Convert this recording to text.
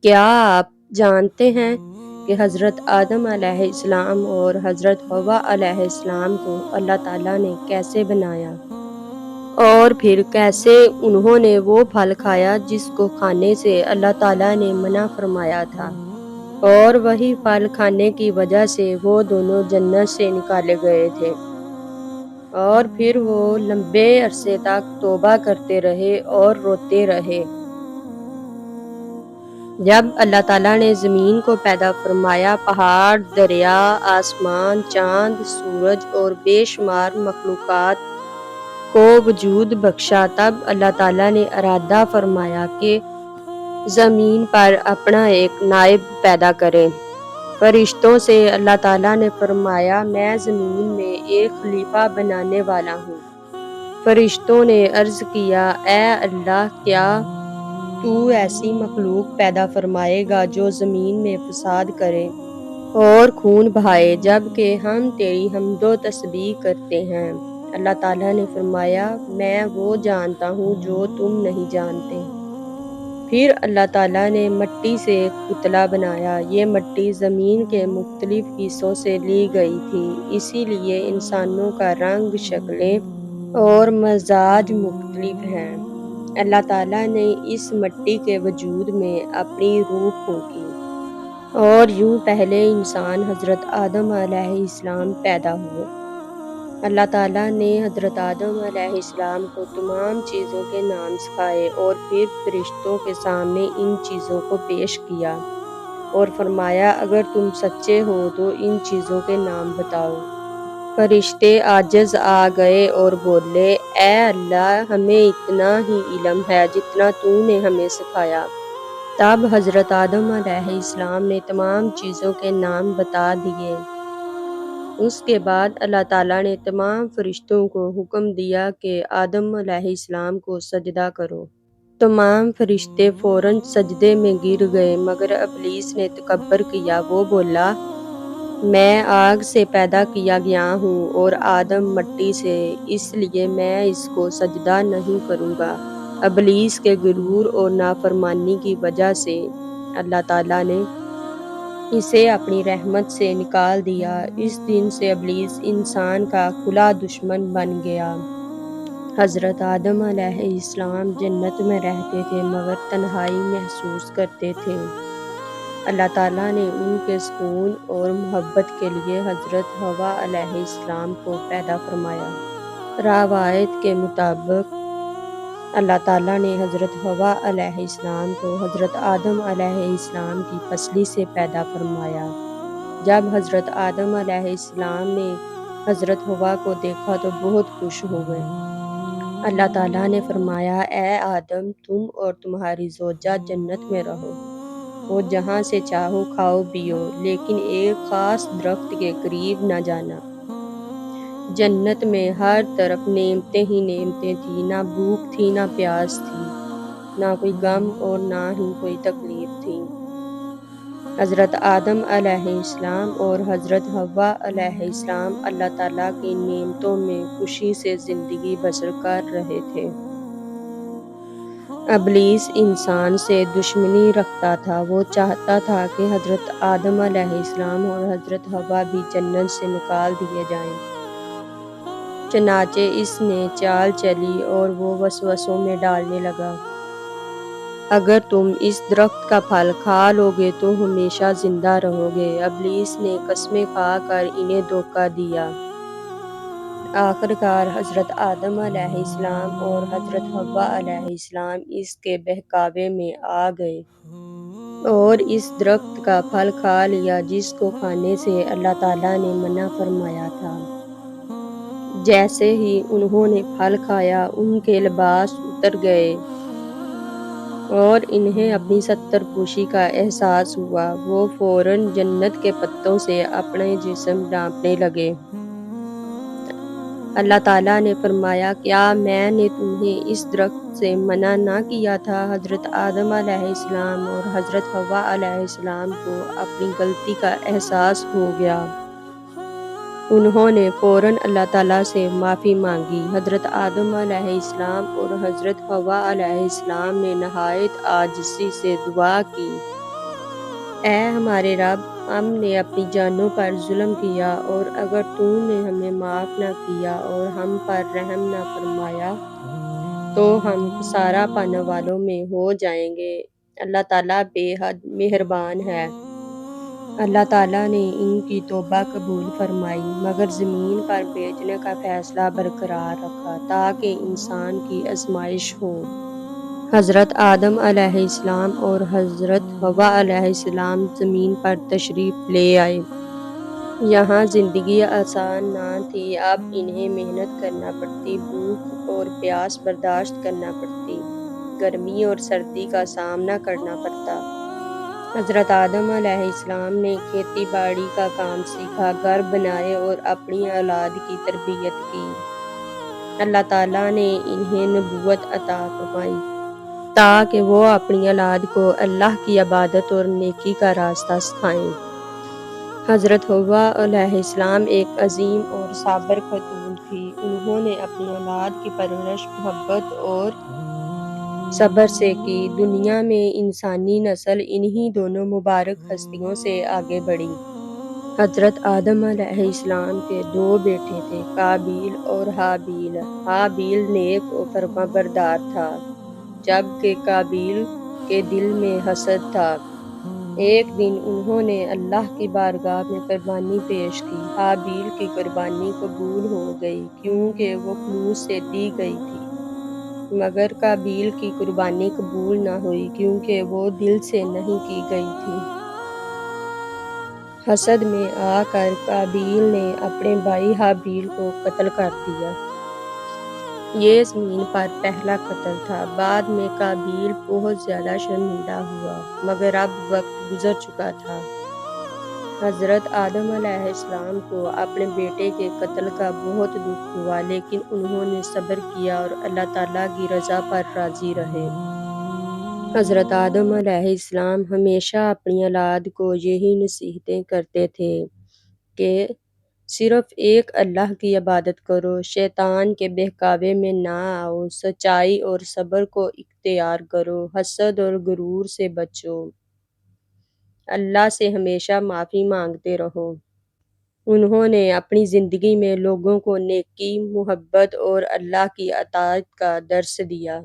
کیا آپ جانتے ہیں کہ حضرت آدم علیہ السلام اور حضرت حوا علیہ السلام کو اللہ تعالیٰ نے کیسے بنایا اور پھر کیسے انہوں نے وہ پھل کھایا جس کو کھانے سے اللہ تعالیٰ نے منع فرمایا تھا، اور وہی پھل کھانے کی وجہ سے وہ دونوں جنت سے نکالے گئے تھے، اور پھر وہ لمبے عرصے تک توبہ کرتے رہے اور روتے رہے۔ جب اللہ تعالیٰ نے زمین کو پیدا فرمایا، پہاڑ، دریا، آسمان، چاند، سورج اور بے شمار مخلوقات کو وجود بخشا، تب اللہ تعالیٰ نے ارادہ فرمایا کہ زمین پر اپنا ایک نائب پیدا کریں۔ فرشتوں سے اللہ تعالیٰ نے فرمایا، میں زمین میں ایک خلیفہ بنانے والا ہوں۔ فرشتوں نے عرض کیا، اے اللہ، کیا تو ایسی مخلوق پیدا فرمائے گا جو زمین میں فساد کرے اور خون بہائے، جبکہ ہم تیری حمد و تسبیح کرتے ہیں؟ اللہ تعالیٰ نے فرمایا، میں وہ جانتا ہوں جو تم نہیں جانتے۔ پھر اللہ تعالیٰ نے مٹی سے ایک پتلا بنایا۔ یہ مٹی زمین کے مختلف حصوں سے لی گئی تھی، اسی لیے انسانوں کا رنگ، شکلیں اور مزاج مختلف ہیں۔ اللہ تعالیٰ نے اس مٹی کے وجود میں اپنی روح پھونکی، اور یوں پہلے انسان حضرت آدم علیہ السلام پیدا ہوئے۔ اللہ تعالیٰ نے حضرت آدم علیہ السلام کو تمام چیزوں کے نام سکھائے، اور پھر فرشتوں کے سامنے ان چیزوں کو پیش کیا اور فرمایا، اگر تم سچے ہو تو ان چیزوں کے نام بتاؤ۔ فرشتے عاجز آ گئے اور بولے، اے اللہ، ہمیں اتنا ہی علم ہے جتنا تو نے ہمیں سکھایا۔ تب حضرت آدم علیہ السلام نے تمام چیزوں کے نام بتا دیے۔ اس کے بعد اللہ تعالیٰ نے تمام فرشتوں کو حکم دیا کہ آدم علیہ السلام کو سجدہ کرو۔ تمام فرشتے فوراً سجدے میں گر گئے، مگر ابلیس نے تکبر کیا۔ وہ بولا، میں آگ سے پیدا کیا گیا ہوں اور آدم مٹی سے، اس لیے میں اس کو سجدہ نہیں کروں گا۔ ابلیس کے غرور اور نافرمانی کی وجہ سے اللہ تعالیٰ نے اسے اپنی رحمت سے نکال دیا۔ اس دن سے ابلیس انسان کا کھلا دشمن بن گیا۔ حضرت آدم علیہ السلام جنت میں رہتے تھے مگر تنہائی محسوس کرتے تھے۔ اللہ تعالیٰ نے ان کے سکون اور محبت کے لیے حضرت حوا علیہ السلام کو پیدا فرمایا۔ روایت کے مطابق اللہ تعالیٰ نے حضرت حوا علیہ السلام کو حضرت آدم علیہ السلام کی پسلی سے پیدا فرمایا۔ جب حضرت آدم علیہ السلام نے حضرت حوا کو دیکھا تو بہت خوش ہو گئے۔ اللہ تعالیٰ نے فرمایا، اے آدم، تم اور تمہاری زوجہ جنت میں رہو اور جہاں سے چاہو کھاؤ پیو، لیکن ایک خاص درخت کے قریب نہ جانا۔ جنت میں ہر طرف نعمتیں ہی نعمتیں تھیں، نہ بھوک تھی، نہ پیاس تھی، نہ کوئی غم اور نہ ہی کوئی تکلیف تھی۔ حضرت آدم علیہ السلام اور حضرت حوا علیہ السلام اللہ تعالیٰ کی نعمتوں میں خوشی سے زندگی بسر کر رہے تھے۔ ابلیس انسان سے دشمنی رکھتا تھا۔ وہ چاہتا تھا کہ حضرت آدم علیہ السلام اور حضرت حوا بھی جنت سے نکال دیے جائیں۔ چنانچہ اس نے چال چلی اور وہ وسوسوں میں ڈالنے لگا، اگر تم اس درخت کا پھل کھا لو گے تو ہمیشہ زندہ رہو گے۔ ابلیس نے قسمیں کھا کر انہیں دھوکہ دیا۔ آخرکار حضرت آدم علیہ السلام اور حضرت حوا علیہ السلام اس کے بہکاوے میں آ گئے اور اس درخت کا پھل کھا لیا جس کو کھانے سے اللہ تعالیٰ نے منع فرمایا تھا۔ جیسے ہی انہوں نے پھل کھایا، ان کے لباس اتر گئے اور انہیں اپنی ستر پوشی کا احساس ہوا۔ وہ فوراً جنت کے پتوں سے اپنے جسم ڈھانپنے لگے۔ اللہ تعالیٰ نے فرمایا، کیا میں نے تمہیں اس درخت سے منع نہ کیا تھا؟ حضرت آدم علیہ السلام اور حضرت حوا علیہ السلام کو اپنی غلطی کا احساس ہو گیا۔ انہوں نے فوراً اللہ تعالیٰ سے معافی مانگی۔ حضرت آدم علیہ السلام اور حضرت حوا علیہ السلام نے نہایت عاجزی سے دعا کی، اے ہمارے رب، ہم نے اپنی جانوں پر ظلم کیا، اور اگر تو نے ہمیں معاف نہ کیا اور ہم پر رحم نہ فرمایا تو ہم خسارہ پانے والوں میں ہو جائیں گے۔ اللہ تعالیٰ بے حد مہربان ہے۔ اللہ تعالیٰ نے ان کی توبہ قبول فرمائی، مگر زمین پر بیچنے کا فیصلہ برقرار رکھا تاکہ انسان کی آزمائش ہو۔ حضرت آدم علیہ السلام اور حضرت حوا علیہ السلام زمین پر تشریف لے آئے۔ یہاں زندگی آسان نہ تھی، اب انہیں محنت کرنا پڑتی، بھوک اور پیاس برداشت کرنا پڑتی، گرمی اور سردی کا سامنا کرنا پڑتا۔ حضرت آدم علیہ السلام نے کھیتی باڑی کا کام سیکھا، گھر بنائے اور اپنی اولاد کی تربیت کی۔ اللہ تعالیٰ نے انہیں نبوت عطا فرمائی تاکہ وہ اپنی اولاد کو اللہ کی عبادت اور نیکی کا راستہ سکھائیں۔ حضرت حوا علیہ السلام ایک عظیم اور صابر خاتون تھی۔ انہوں نے اپنی اولاد کی پرورش محبت اور صبر سے کی۔ دنیا میں انسانی نسل انہی دونوں مبارک ہستیوں سے آگے بڑھی۔ حضرت آدم علیہ السلام کے دو بیٹے تھے، قابیل اور حابیل۔ حابیل نیک و فرمانبردار تھا، جبکہ قابیل کے دل میں حسد تھا۔ ایک دن انہوں نے اللہ کی بارگاہ میں قربانی پیش کی۔ حابیل کی قربانی قبول ہو گئی کیونکہ وہ خلوص سے دی گئی تھی، مگر قابیل کی قربانی قبول نہ ہوئی کیونکہ وہ دل سے نہیں کی گئی تھی۔ حسد میں آ کر قابیل نے اپنے بھائی حابیل کو قتل کر دیا۔ یہ زمین پر پہلا قتل تھا۔ بعد میں قابیل بہت زیادہ شرمندہ ہوا، مگر اب وقت گزر چکا تھا۔ حضرت آدم علیہ السلام کو اپنے بیٹے کے قتل کا بہت دکھ ہوا، لیکن انہوں نے صبر کیا اور اللہ تعالیٰ کی رضا پر راضی رہے۔ حضرت آدم علیہ السلام ہمیشہ اپنی اولاد کو یہی نصیحتیں کرتے تھے کہ صرف ایک اللہ کی عبادت کرو، شیطان کے بہکاوے میں نہ آؤ، سچائی اور صبر کو اختیار کرو، حسد اور غرور سے بچو، اللہ سے ہمیشہ معافی مانگتے رہو۔ انہوں نے اپنی زندگی میں لوگوں کو نیکی، محبت اور اللہ کی اطاعت کا درس دیا۔